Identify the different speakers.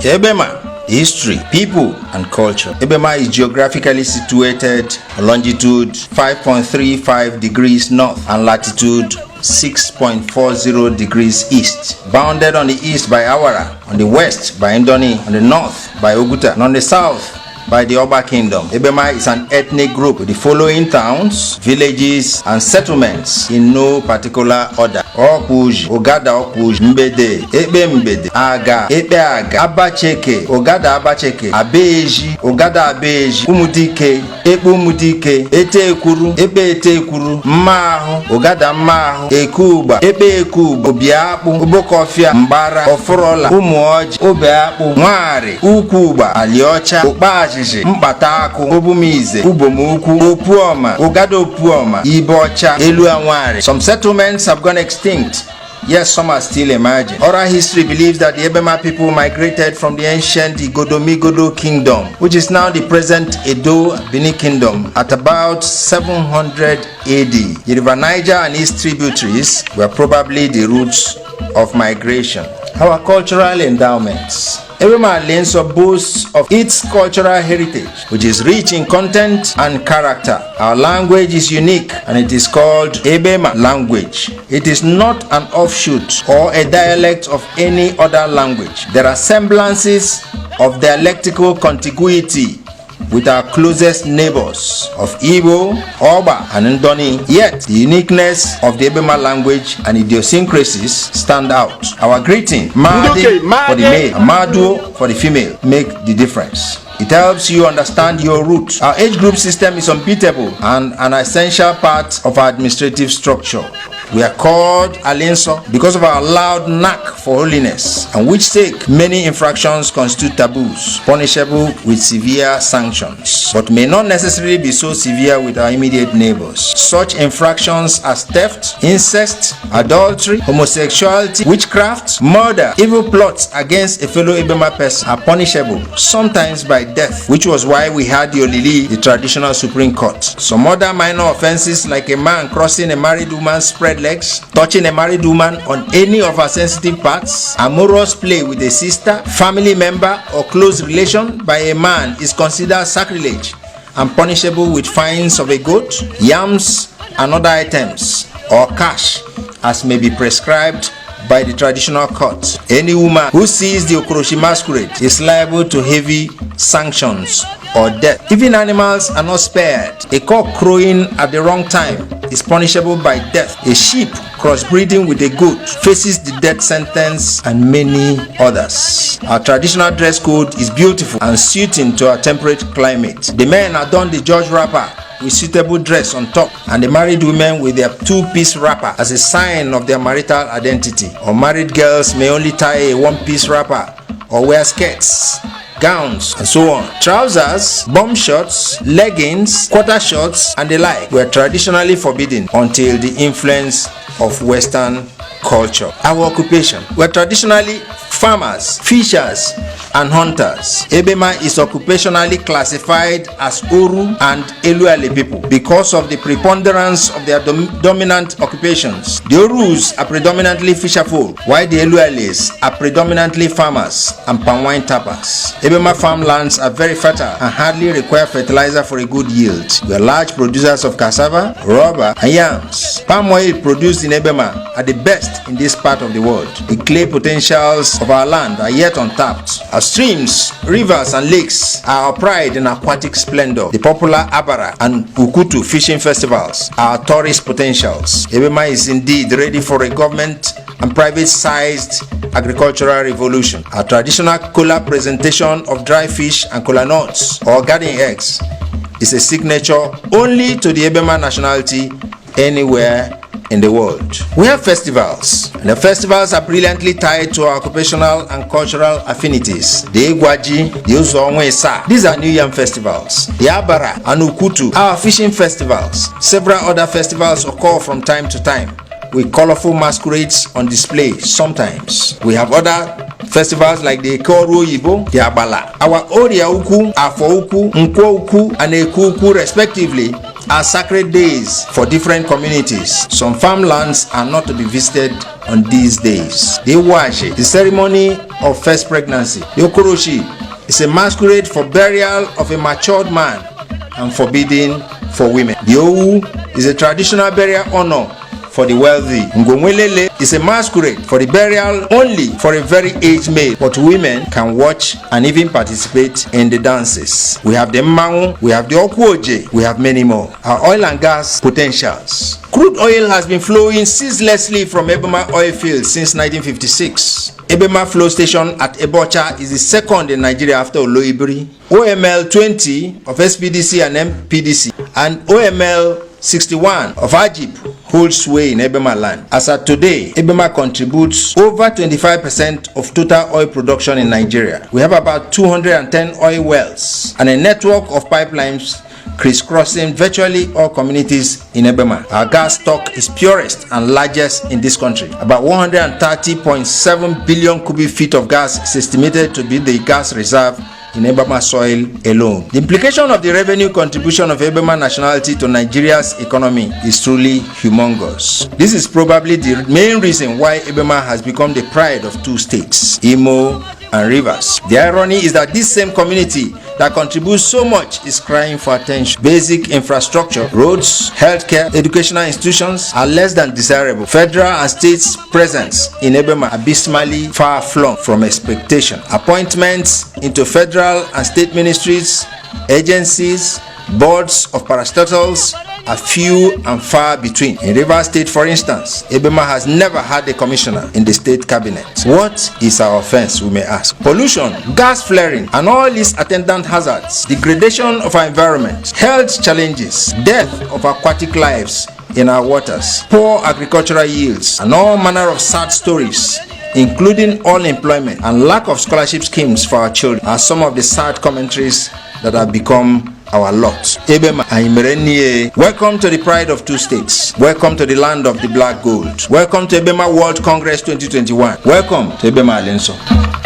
Speaker 1: Egbema, history, people and culture. Egbema is geographically situated on longitude 5.35 degrees north and latitude 6.40 degrees east. Bounded on the east by Awara, on the west by Indoni, on the north by Oguta, and on the south by the Oba Kingdom. Egbema is an ethnic group with the following towns, villages, and settlements in no particular order: Okuji, Ogada Okuji, Mbede, Ebe Mbede, Aga, Ebe Aga, Abacheke, Ogada Abacheke, Abeji, Ogada Abeji, Umudike, Ebe Umudike, Ete Ekuru, Ebe Ete Ekuru, Mmahu, Ogada Mmahu, Ekuba, Ebe Ekuba, Obiakpu, Ubokofia, Mbara, Oforola, Umuoji, Obeakpu, Nwari, Ukuba, Aliocha, Okpaji, Mbatako, Obumize, Ubomuku, Opuoma, Ogada Opuoma, Ibocha, Eluanwari. Some settlements have gone extinct. Yes, some are still emerging. Oral history believes that the Egbema people migrated from the ancient Igodomigodo kingdom, which is now the present Edo Benin kingdom, at about 700 AD. The River Niger and its tributaries were probably the roots of migration. Our cultural endowments. Egbema Alenso boasts of its cultural heritage, which is rich in content and character. Our language is unique and it is called Egbema language. It is not an offshoot or a dialect of any other language. There are semblances of dialectical contiguity with our closest neighbors of Igbo, Oba, and Ndoni. Yet, the uniqueness of the Egbema language and idiosyncrasies stand out. Our greeting, Madi for the male and Maduo for the female, make the difference. It helps you understand your roots. Our age group system is unbeatable and an essential part of our administrative structure. We are called Alenso because of our loud knack for holiness, and which sake many infractions constitute taboos, punishable with severe sanctions, but may not necessarily be so severe with our immediate neighbors. Such infractions as theft, incest, adultery, homosexuality, witchcraft, murder, evil plots against a fellow Egbema person are punishable, sometimes by death, which was why we had the Olili, the traditional Supreme Court. Some other minor offenses, like a man crossing a married woman's spread legs, touching a married woman on any of her sensitive parts, amorous play with a sister, family member, or close relation by a man is considered sacrilege and punishable with fines of a goat, yams, and other items, or cash, as may be prescribed by the traditional court. Any woman who sees the Okoroshi masquerade is liable to heavy sanctions or death. Even animals are not spared. A cock crowing at the wrong time is punishable by death. A sheep crossbreeding with a goat faces the death sentence, and many others. Our traditional dress code is beautiful and suiting to our temperate climate. The men adorn the George wrapper with suitable dress on top, and the married women with their two-piece wrapper as a sign of their marital identity. Unmarried girls may only tie a one-piece wrapper or wear skirts, gowns, and so on. Trousers, bomb shorts, leggings, quarter shorts, and the like were traditionally forbidden until the influence of Western culture. Our occupation. We're traditionally farmers, fishers, and hunters. Egbema is occupationally classified as Oru and Eluale people because of the preponderance of their dominant occupations. The Orus are predominantly fisher folk, while the Eluales are predominantly farmers and palm wine tappers. Egbema farmlands are very fertile and hardly require fertilizer for a good yield. We are large producers of cassava, rubber, and yams. Palm oil produced in Egbema are the best in this part of the world. The clay potentials of our land are yet untapped. Our streams, rivers, and lakes are our pride in aquatic splendor. The popular Abara and Ukutu fishing festivals are our tourist potentials. Egbema is indeed ready for a government and private-sized agricultural revolution. Our traditional kola presentation of dry fish and kola nuts or garden eggs is a signature only to the Egbema nationality anywhere in the world. We have festivals, and the festivals are brilliantly tied to our occupational and cultural affinities. The Egwaji, the Uzonwesa, these are New Yam festivals. The Abara and Ukutu, our fishing festivals. Several other festivals occur from time to time, with colorful masquerades on display. Sometimes we have other festivals like the Ekoru Ibo, the Abala. Our Oria Uku, Afo Uku, Nkwo Uku, and Eku Uku respectively are sacred days for different communities. Some farmlands are not to be visited on these days. The Iwashi, the ceremony of first pregnancy. The Okoroshi is a masquerade for burial of a matured man and forbidding for women. The Owu is a traditional burial honor for the wealthy. Ngomwelele is a masquerade for the burial only for a very aged male, but women can watch and even participate in the dances. We have the Mmanwu, we have the Okwoje, we have many more. Our oil and gas potentials. Crude oil has been flowing ceaselessly from Egbema oil fields since 1956. Egbema flow station at Ebocha is the second in Nigeria after Oloibiri. OML 20 of SPDC and MPDC and OML 61 of Ajib holds sway in Egbema land. As at today, Egbema contributes over 25% of total oil production in Nigeria. We have about 210 oil wells and a network of pipelines crisscrossing virtually all communities in Egbema. Our gas stock is purest and largest in this country. About 130.7 billion cubic feet of gas is estimated to be the gas reserve in Egbema soil alone. The implication of the revenue contribution of Egbema nationality to Nigeria's economy is truly humongous. This is probably the main reason why Egbema has become the pride of two states, Imo and Rivers. The irony is that this same community that contributes so much is crying for attention. Basic infrastructure, roads, healthcare, educational institutions are less than desirable. Federal and state's presence in Egbema abysmally far flung from expectation. Appointments into federal and state ministries, agencies, boards of parastatals are few and far between. In Rivers State, for instance, Egbema has never had a commissioner in the state cabinet. What is our offense, we may ask? Pollution, gas flaring, and all these attendant hazards, degradation of our environment, health challenges, death of aquatic lives in our waters, poor agricultural yields, and all manner of sad stories, including unemployment and lack of scholarship schemes for our children, are some of the sad commentaries that have become our lot. Egbema Aimerenie, welcome to the pride of two states. Welcome to the land of the black gold. Welcome to Egbema World Congress 2021. Welcome to Egbema Alenso.